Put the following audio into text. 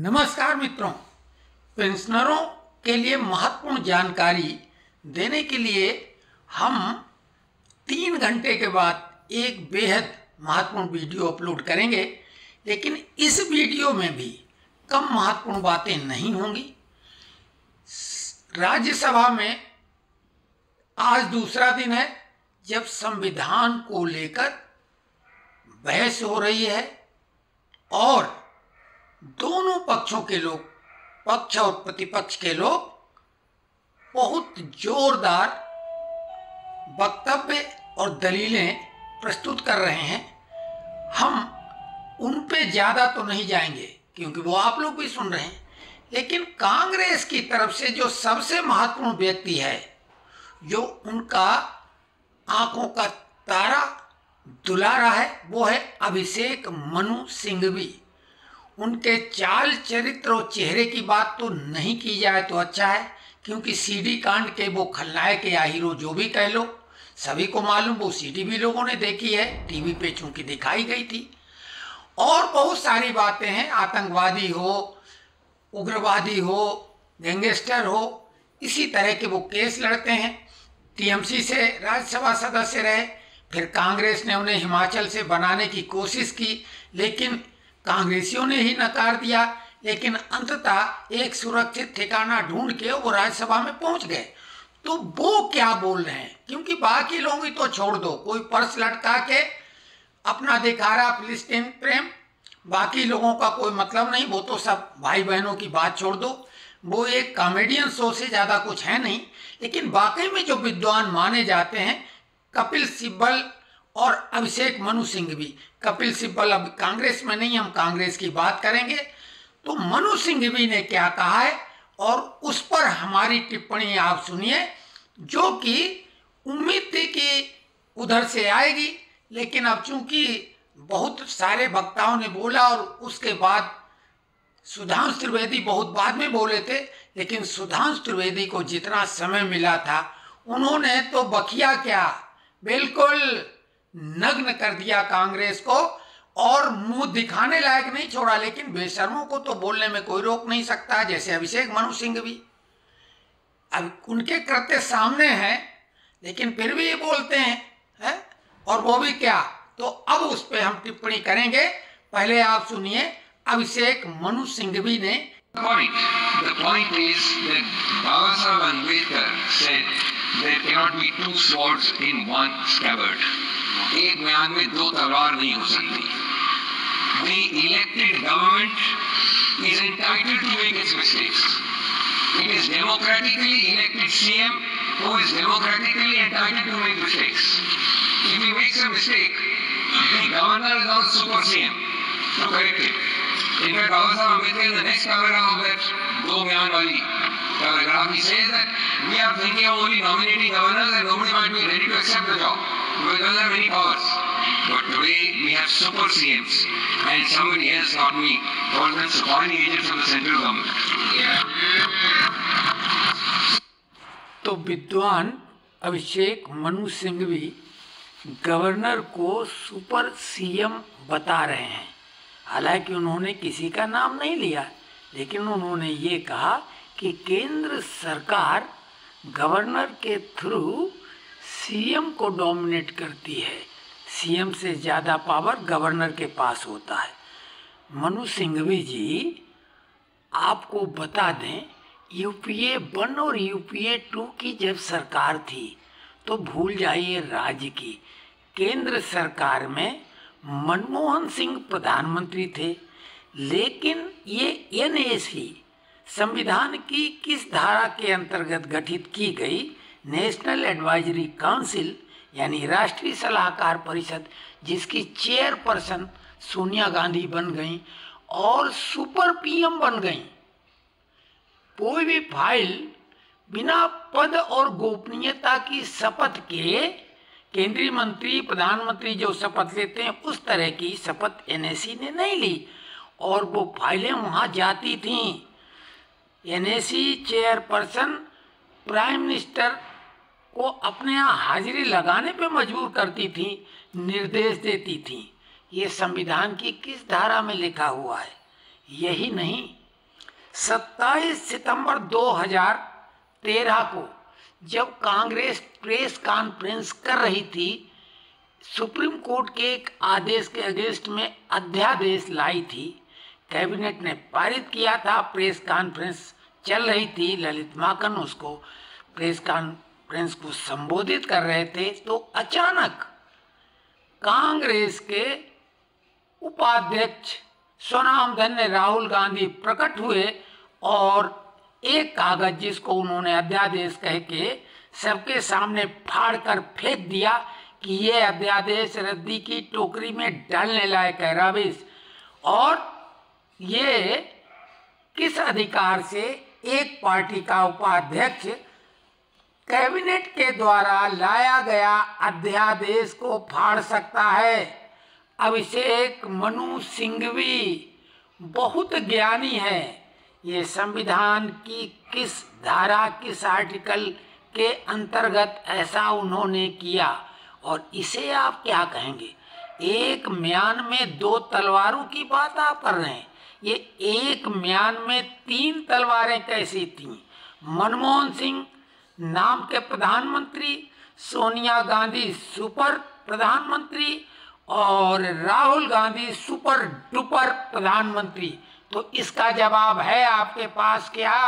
नमस्कार मित्रों, पेंशनरों के लिए महत्वपूर्ण जानकारी देने के लिए हम 3 घंटे के बाद एक बेहद महत्वपूर्ण वीडियो अपलोड करेंगे। लेकिन इस वीडियो में भी कम महत्वपूर्ण बातें नहीं होंगी। राज्यसभा में आज दूसरा दिन है जब संविधान को लेकर बहस हो रही है और दोनों पक्षों के लोग, पक्ष और प्रतिपक्ष के लोग बहुत जोरदार वक्तव्य और दलीलें प्रस्तुत कर रहे हैं। हम उन पे ज़्यादा तो नहीं जाएंगे क्योंकि वो आप लोग भी सुन रहे हैं। लेकिन कांग्रेस की तरफ से जो सबसे महत्वपूर्ण व्यक्ति है, जो उनका आंखों का तारा दुला रहा है, वो है अभिषेक मनु सिंघवी। उनके चाल चरित्र और चेहरे की बात तो नहीं की जाए तो अच्छा है, क्योंकि सीडी कांड के वो खलनायक या हीरो जो भी कह लो, सभी को मालूम, वो सीडी भी लोगों ने देखी है, टीवी पे चूंकि दिखाई गई थी। और बहुत सारी बातें हैं, आतंकवादी हो, उग्रवादी हो, गैंगस्टर हो, इसी तरह के वो केस लड़ते हैं। टीएमसी से राज्यसभा सदस्य रहे, फिर कांग्रेस ने उन्हें हिमाचल से बनाने की कोशिश की, लेकिन कांग्रेसियों ने ही नकार दिया। लेकिन अंततः एक सुरक्षित ठिकाना ढूंढ के वो राज्यसभा में पहुंच गए। तो वो क्या बोल रहे हैं, क्योंकि बाकी लोग ही तो छोड़ दो, कोई पर्स लटका के अपना दिखा रहा फिलिस्तीन प्रेम, बाकी लोगों का कोई मतलब नहीं, वो तो सब भाई बहनों की बात छोड़ दो, वो एक कॉमेडियन शो से ज़्यादा कुछ है नहीं। लेकिन वाकई में जो विद्वान माने जाते हैं, कपिल सिब्बल और अभिषेक मनु सिंघवी। कपिल सिब्बल अब कांग्रेस में नहीं, हम कांग्रेस की बात करेंगे। तो मनु सिंघवी ने क्या कहा है और उस पर हमारी टिप्पणी आप सुनिए, जो कि उम्मीद थी कि उधर से आएगी, लेकिन अब चूंकि बहुत सारे वक्ताओं ने बोला और उसके बाद सुधांशु त्रिवेदी बहुत बाद में बोले थे, लेकिन सुधांशु त्रिवेदी को जितना समय मिला था उन्होंने तो बखिया क्या, बिल्कुल नग्न कर दिया कांग्रेस को और मुंह दिखाने लायक नहीं छोड़ा। लेकिन बेशर्मों को तो बोलने में कोई रोक नहीं सकता, जैसे अभिषेक मनु सिंघवी। अब उनके कृत्य सामने हैं, लेकिन फिर भी ये बोलते हैं, है? और वो भी क्या, तो अब उस पर हम टिप्पणी करेंगे। पहले आप सुनिए अभिषेक मनु सिंघवी ने। The point is that Baba Saheb Ambedkar said there cannot be two swords in one scabbard. एक म्यान में दो तलवार नहीं हो सकती। The elected government is entitled to make its mistakes. It is democratically elected CM who is democratically entitled to make mistakes. If he makes a mistake, the governor is not super CM to correct it. In fact, Baba Saheb Ambedkar in the next paragraph of that दो म्यान वाली paragraph, he says that we are thinking of only nominating governors and nobody might be ready to accept the job because there are many powers. But today we have super CMs and somebody else, not me, calls them supporting agents of the central government. तो विद्वान Abhishek Manu Singhvi governor को super CM बता रहे हैं। हालांकि उन्होंने किसी का नाम नहीं लिया, लेकिन उन्होंने ये कहा कि केंद्र सरकार गवर्नर के थ्रू सीएम को डोमिनेट करती है, सीएम से ज़्यादा पावर गवर्नर के पास होता है। मनु सिंघवी जी, आपको बता दें, यूपीए 1 और यूपीए 2 की जब सरकार थी तो भूल जाइए राज्य की, केंद्र सरकार में मनमोहन सिंह प्रधानमंत्री थे। लेकिन ये एनएसी संविधान की किस धारा के अंतर्गत गठित की गई, नेशनल एडवाइजरी काउंसिल यानी राष्ट्रीय सलाहकार परिषद, जिसकी चेयरपर्सन सोनिया गांधी बन गई और सुपर पीएम बन गई। कोई भी फाइल बिना पद और गोपनीयता की शपथ के, केंद्रीय मंत्री प्रधानमंत्री जो शपथ लेते हैं उस तरह की शपथ एनएसी ने नहीं ली और वो फाइलें वहाँ जाती थीं। एनएसी चेयरपर्सन प्राइम मिनिस्टर को अपने यहाँ हाजिरी लगाने पे मजबूर करती थी, निर्देश देती थी। ये संविधान की किस धारा में लिखा हुआ है? यही नहीं, 27 सितंबर 2013 को जब कांग्रेस प्रेस कॉन्फ्रेंस कर रही थी, सुप्रीम कोर्ट के एक आदेश के अगेंस्ट में अध्यादेश लाई थी, कैबिनेट ने पारित किया था, प्रेस कॉन्फ्रेंस चल रही थी, ललित माकन उसको प्रेस कॉन्फ्रेंस को संबोधित कर रहे थे, तो अचानक कांग्रेस के उपाध्यक्ष स्वनामधन्य राहुल गांधी प्रकट हुए और एक कागज जिसको उन्होंने अध्यादेश कह के सबके सामने फाड़कर फेंक दिया कि ये अध्यादेश रद्दी की टोकरी में डालने लायक है रविश, और ये किस अधिकार से एक पार्टी का उपाध्यक्ष कैबिनेट के द्वारा लाया गया अध्यादेश को फाड़ सकता है। अभिषेक मनु सिंघवी बहुत ज्ञानी है, ये संविधान की किस धारा किस आर्टिकल के अंतर्गत ऐसा उन्होंने किया, और इसे आप क्या कहेंगे? एक म्यान में 2 तलवारों की बात आप कर रहे हैं, ये एक म्यान में 3 तलवारें कैसी थीं? मनमोहन सिंह नाम के प्रधानमंत्री, सोनिया गांधी सुपर प्रधानमंत्री और राहुल गांधी सुपर डुपर प्रधानमंत्री। तो इसका जवाब है आपके पास क्या?